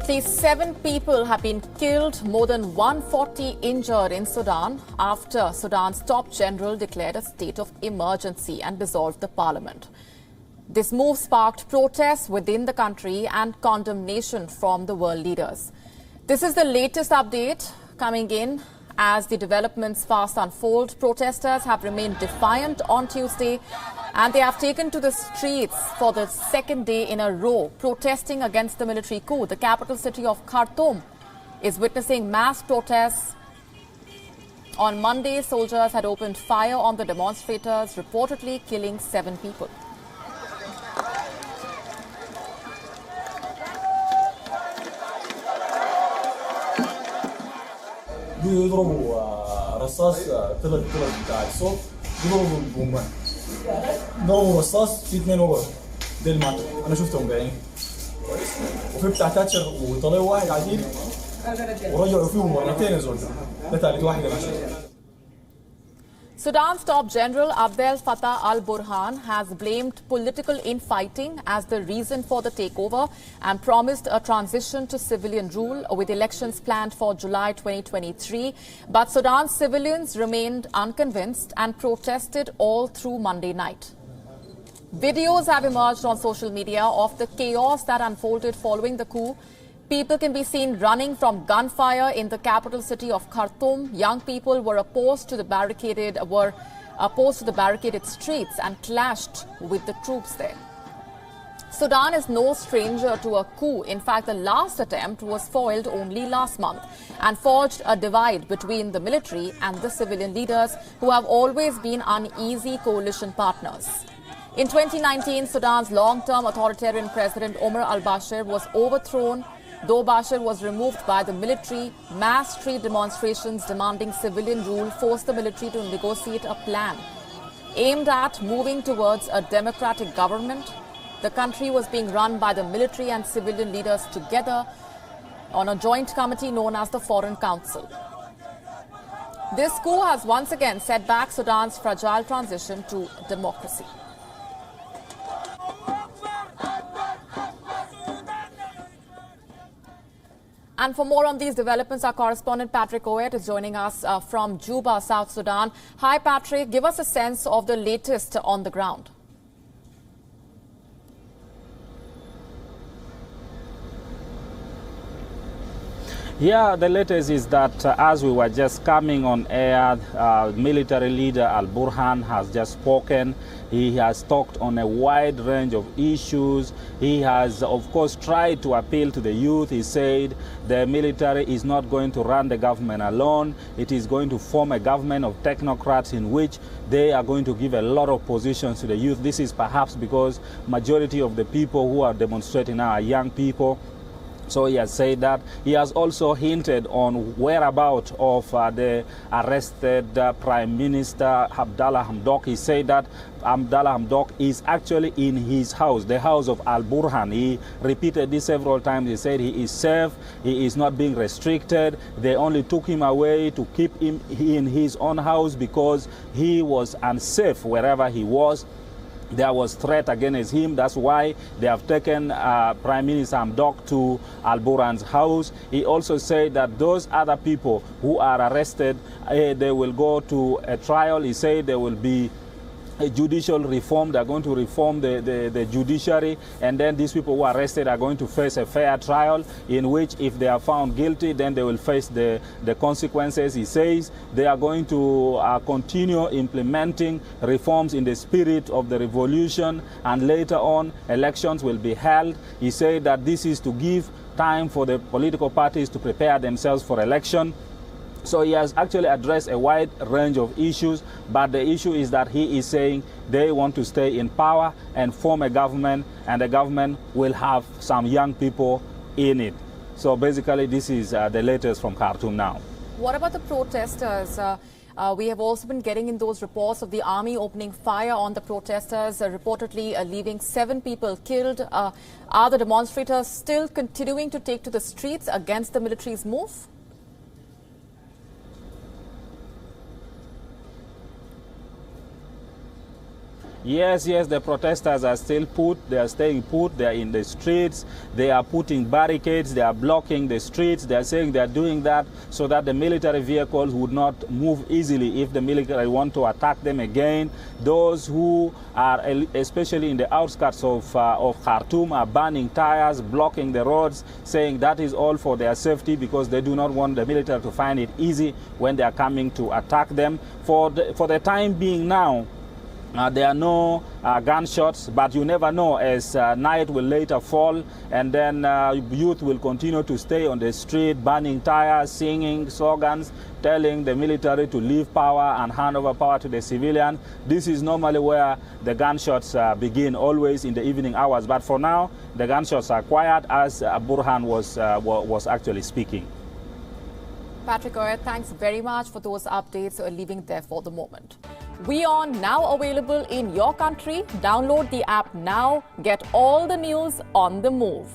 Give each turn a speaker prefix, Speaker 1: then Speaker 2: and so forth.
Speaker 1: At least 7 people have been killed, more than 140 injured in Sudan after Sudan's top general declared a state of emergency and dissolved the parliament. This move sparked protests within the country and condemnation from the world leaders. This is the latest update coming in as the developments fast unfold. Protesters have remained defiant on Tuesday and they have taken to the streets for the second day in a row, protesting against the military coup. The capital city of Khartoum is witnessing mass protests. On Monday, soldiers had opened fire on the demonstrators, reportedly killing 7 people.
Speaker 2: يضربوا رصاص ثلاث بتاع الصوت يضربوا البومبان ضربوا رصاص في 2 وقعوا ديل ماتوا انا شفتهم بعيني وفي بتاع تاتشر وطلعوا واحد عديل ورجعوا فيهم مرتين زول ده ثالث واحد انا شفته.
Speaker 1: Sudan's top general Abdel Fattah al-Burhan has blamed political infighting as the reason for the takeover and promised a transition to civilian rule with elections planned for July 2023. But Sudan's civilians remained unconvinced and protested all through Monday night. Videos have emerged on social media of the chaos that unfolded following the coup. People can be seen running from gunfire in the capital city of Khartoum. Young people were opposed to the barricaded streets and clashed with the troops there. Sudan is no stranger to a coup. In fact, the last attempt was foiled only last month and forged a divide between the military and the civilian leaders who have always been uneasy coalition partners. In 2019, Sudan's long-term authoritarian president Omar al-Bashir was overthrown. Though Bashir was removed by the military, mass street demonstrations demanding civilian rule forced the military to negotiate a plan aimed at moving towards a democratic government. The country was being run by the military and civilian leaders together on a joint committee known as the Foreign Council. This coup has once again set back Sudan's fragile transition to democracy. And for more on these developments, our correspondent Patrick Owet is joining us from Juba, South Sudan. Hi, Patrick. Give us a sense of the latest on the ground.
Speaker 3: Yeah, the latest is that as we were just coming on air, military leader Al-Burhan has just spoken. He has talked on a wide range of issues. He has, of course, tried to appeal to the youth. He said the military is not going to run the government alone. It is going to form a government of technocrats in which they are going to give a lot of positions to the youth. This is perhaps because majority of the people who are demonstrating now are young people. So he has said that. He has also hinted on whereabouts of the arrested Prime Minister Abdallah Hamdok. He said that Abdallah Hamdok is actually in his house, the house of Al-Burhan. He repeated this several times. He said he is safe, he is not being restricted. They only took him away to keep him in his own house because he was unsafe wherever he was. There was threat against him. That's why they have taken Prime Minister Hamdok to Al-Burhan's house. He also said that those other people who are arrested, they will go to a trial. He said there will be a judicial reform. They're going to reform the judiciary, and then these people who are arrested are going to face a fair trial in which if they are found guilty, then they will face the consequences. He says they are going to continue implementing reforms in the spirit of the revolution, and later on elections will be held. He said that this is to give time for the political parties to prepare themselves for election. So he has actually addressed a wide range of issues, but the issue is that he is saying they want to stay in power and form a government, and the government will have some young people in it. So basically this is the latest from Khartoum now.
Speaker 1: What about the protesters? We have also been getting in those reports of the army opening fire on the protesters, reportedly leaving 7 people killed. Are the demonstrators still continuing to take to the streets against the military's move?
Speaker 3: Yes, the protesters are still they are staying put, they are in the streets, they are putting barricades, they are blocking the streets, they are saying they are doing that so that the military vehicles would not move easily if the military want to attack them again. Those who are, especially in the outskirts of Khartoum, are burning tires, blocking the roads, saying that is all for their safety because they do not want the military to find it easy when they are coming to attack them. For the time being now, there are no gunshots, but you never know as night will later fall, and then youth will continue to stay on the street, burning tires, singing slogans, telling the military to leave power and hand over power to the civilian. This is normally where the gunshots begin, always in the evening hours. But for now, the gunshots are quiet as Burhan was actually speaking.
Speaker 1: Patrick Oyer, thanks very much for those updates. We're leaving there for the moment. WION now available in your country. Download the app now. Get all the news on the move.